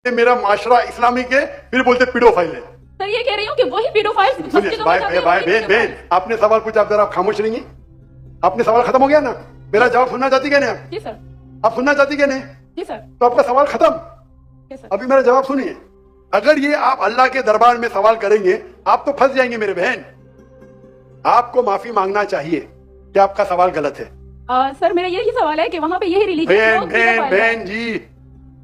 मेरा माशरा इस्लामिक है, फिर बोलते पीडोफाइल है। सर ये कह रही हूँ कि वही पीडोफाइल बहन आपने सवाल पूछा, आप जरा खामोश रहेंगी? आपने सवाल खत्म हो गया ना? मेरा जवाब सुनना चाहती क्या नहीं? जी सर। आप सुनना चाहती क्या नहीं? जी सर। तो आपका सवाल खत्म। सर अभी मेरा जवाब सुनिए। अगर ये आप अल्लाह के दरबार में सवाल करेंगे आप तो फंस जाएंगे मेरे बहन। आपको माफी मांगना चाहिए कि आपका सवाल गलत है। सर मेरा यही सवाल है कि वहाँ पे यही रिलीजन बहन जी,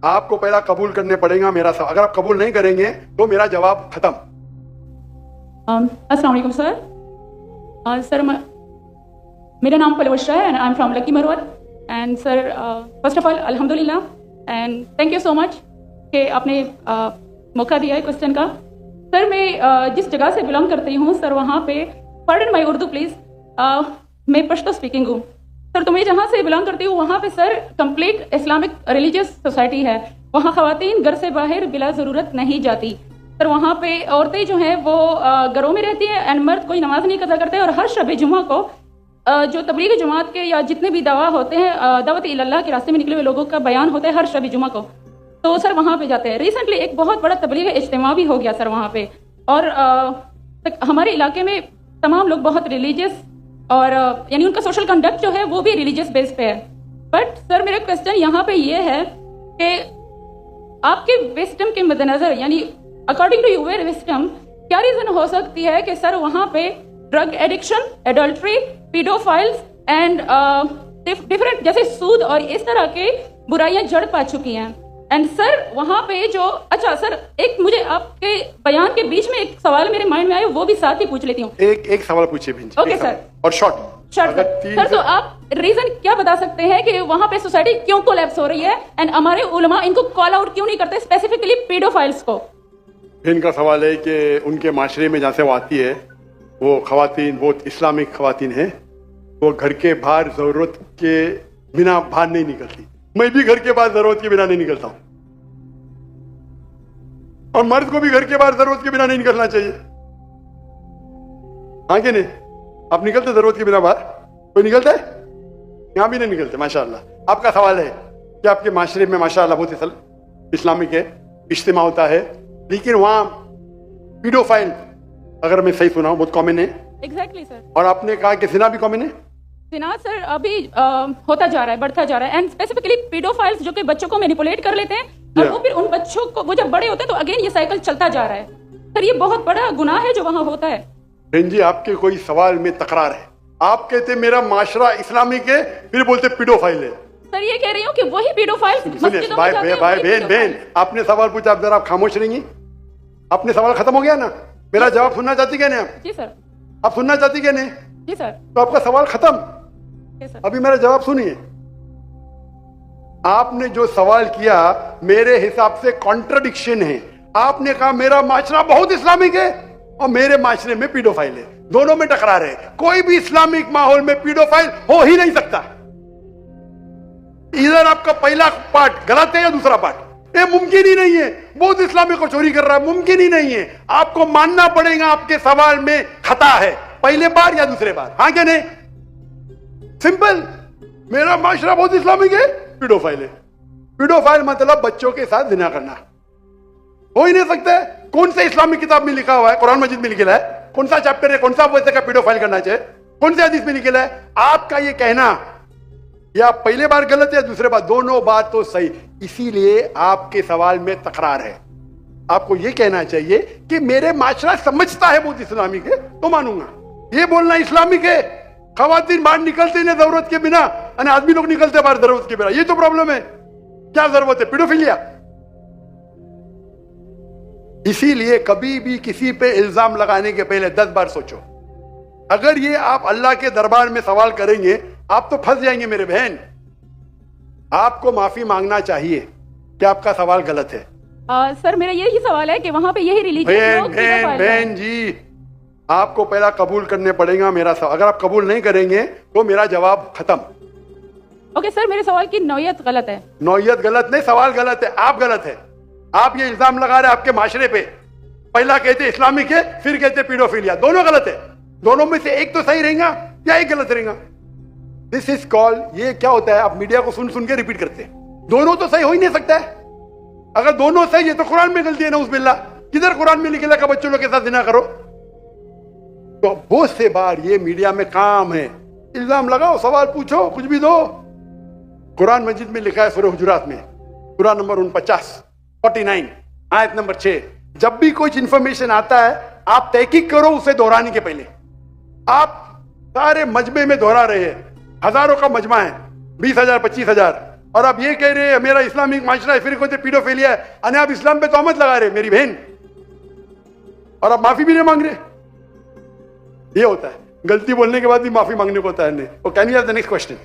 आपको पहला कबूल करने पड़ेगा मेरा सवाल। अगर आप कबूल नहीं करेंगे तो मेरा जवाब खत्म। अस्सलाम वालेकुम सर। सर मेरा नाम पलवशा है and I am from Lakki Marwat. And sir first of all अल्हम्दुलिल्लाह and thank you so much कि आपने मौका दिया है क्वेश्चन का। सर मैं जिस जगह से बिलोंग करती हूँ सर, वहाँ पे पार्डन माई उर्दू प्लीज़, मैं पश्तो स्पीकिंग हूँ सर। तो मैं जहाँ से बिलोंग करती हूँ वहाँ पे sir complete Islamic religious society है। वहाँ ख़वातीन घर से बाहर बिला ज़रूरत नहीं जाती सर। वहाँ पे औरतें जो हैं वो घरों में रहती हैं एंड मर्द कोई नमाज नहीं अदा करते। और हर शब जुमा को जो तबलीग जमात के या जितने भी दवा होते हैं, दावत इल्लाह के रास्ते में निकले हुए लोगों का बयान होता है हर शब जुमा को, तो सर वहाँ पे जाते हैं। रिसेंटली एक बहुत बड़ा तबलीग इज्तिमा भी हो गया सर वहाँ पे। और हमारे इलाके में तमाम लोग बहुत रिलीजियस और यानी उनका सोशल कंडक्ट जो है वो भी रिलीजियस बेस पे है। बट सर मेरा क्वेश्चन यहाँ पे ये है कि आपके विस्डम के मद्देनजर यानी अकॉर्डिंग टू यूर विस्डम क्या रीजन हो सकती है कि सर वहाँ पे drug addiction, adultery, paedophiles and different जैसे सूद और इस तरह के बुराइयां जड़ पा चुकी हैं। एंड सर वहाँ पे जो अच्छा सर एक मुझे आपके बयान के बीच में एक सवाल मेरे माइंड में आया, वो भी साथ ही पूछ लेती हूँ। एक सवाल पूछिए बहन जी। Okay sir. और शॉर्ट सर तो आप रीजन क्या बता सकते हैं कि वहाँ पे सोसाइटी क्यों कोलैप्स हो रही है एंड हमारे उलमा इनको कॉल आउट क्यों नहीं करते, स्पेसिफिकली पीडोफाइल्स को? इनका सवाल है कि उनके माशरे में जहाँ से वो आती है वो खवातीन बहुत इस्लामिक खवातीन है, वो घर के बाहर जरूरत के बिना बाहर नहीं निकलती। मैं भी घर के बाहर जरूरत के बिना नहीं निकलता हूं और मर्द को भी घर के बाहर जरूरत के बिना नहीं निकलना चाहिए। हाँ कि नहीं? आप निकलते जरूरत के बिना बाहर? कोई निकलता है? यहां भी नहीं निकलते माशाअल्लाह। आपका सवाल है कि आपके माशरे में माशाअल्लाह बहुत इस्लामिक है, इज्तिमा होता है, लेकिन वहां पीडोफाइल, अगर मैं सही सुना हूं, बहुत कॉमन है। Exactly sir. और आपने कहा कि जिना भी कॉमन है? जिना सर अभी होता जा रहा है, बढ़ता जा रहा है। एंड स्पेसिफिकली पीडोफाइल्स जो कि बच्चों को मैनिपुलेट कर लेते हैं और वो फिर उन बच्चों को वो जब बड़े होते हैं तो अगेन ये साइकिल चलता जा रहा है सर। ये बहुत बड़ा गुनाह है जो वहाँ होता है। बहन जी आपके कोई सवाल में तकरार है। आप कहते मेरा माशरा इस्लामिक है, फिर बोलते पीडोफाइल है। सर ये कह रही हूँ कि वही पीडोफाइल्स बहन आपने सवाल पूछा, आप जरा खामोश रहेंगी? आपने सवाल खत्म हो गया ना? मेरा जवाब सुनना चाहती क्या नहीं आप? जी सर। आप सुनना चाहती क्या नहीं? जी सर। तो आपका सवाल खत्म। अभी मेरा जवाब सुनिए। आपने जो सवाल किया मेरे हिसाब से कॉन्ट्रडिक्शन है। आपने कहा मेरा माशरा बहुत इस्लामिक है और मेरे माशरे में पीडोफाइल है, दोनों में टकरार है। कोई भी इस्लामिक माहौल में पीडोफाइल हो ही नहीं सकता। इधर आपका पहला पार्ट गलत है या दूसरा पार्ट? ये मुमकिन ही नहीं है। बहुत इस्लामिक को चोरी कर रहा है, मुमकिन ही नहीं है। आपको मानना पड़ेगा आपके सवाल में खता है, पहले बार या दूसरे बार। हाँ क्या नहीं? सिंपल। मेरा माशरा बहुत इस्लामिक है, पीडोफाइल है। पीडोफाइल मतलब बच्चों के साथ जिना करना। हो ही नहीं सकता है। कौन से इस्लामिक किताब में लिखा हुआ है? कुरान मजीद में लिखा है? कौन सा चैप्टर है? कौन सा वैसे का पीडोफाइल करना चाहिए? कौन से हदीस में लिखा है? आपका ये कहना या पहले बार गलत है या दूसरे बार, दोनों बात तो सही। इसीलिए आपके सवाल में तकरार है। आपको ये कहना चाहिए कि मेरे माशरा समझता है बहुत इस्लामिक है तो मानूंगा। ये बोलना इस्लामिक है, खवातीन बाहर निकलते नहीं जरूरत के बिना और आदमी लोग निकलते बाहर जरूरत के बिना, ये तो प्रॉब्लम है। क्या जरूरत है? पीडोफिलिया। इसीलिए कभी भी किसी पे इल्जाम लगाने के पहले 10 बार सोचो। अगर ये आप अल्लाह के दरबार में सवाल करेंगे आप तो फंस जाएंगे मेरे बहन। आपको माफी मांगना चाहिए कि आपका सवाल गलत है। सर मेरा यही सवाल है कि वहाँ पे यही रिलीजन बहन जी आपको पहला कबूल करने पड़ेगा मेरा सवाल। अगर आप कबूल नहीं करेंगे तो मेरा जवाब खत्म। ओके सर, मेरे सवाल की नौयत गलत है। नौयत गलत नहीं, सवाल गलत है, आप गलत है। आप ये इल्जाम लगा रहे हैं आपके माशरे पे। पहला कहते इस्लामिक है, फिर कहते पीडोफिलिया। दोनों गलत है। दोनों में से एक तो सही रहेगा या एक गलत रहेगा। दिस इज कॉल्ड, ये क्या होता है, आप मीडिया को सुन सुन के रिपीट करते हैं। दोनों तो सही हो ही नहीं सकता है। अगर दोनों सही है तो कुरान में गलती है ना, उस बिल्ला किधर कुरान में लिखेला का बच्चों लोग के साथ जिना करो। तो बहुत से बार ये मीडिया में काम है, इल्जाम लगाओ, सवाल पूछो, कुछ भी दो। कुरान मस्जिद में लिखा है सूरह हुजुरात में, सूरा नंबर 49 आयत नंबर 6, जब भी कोई इंफॉर्मेशन आता है आप तहकीक करो उसे दोहराने के पहले। आप सारे मजमे में दोहरा रहे हैं, हजारों का मजमा है, 20,000 25,000, और आप ये कह रहे हैं मेरा इस्लामिक माशरा है, फिर कोई पीडोफिलिया है, अने आप इस्लाम पे तोहमत लगा रहे मेरी बहन, और आप माफी भी नहीं मांग रहे। ये होता है, गलती बोलने के बाद भी माफी मांगने को होता है। Can you have the next question?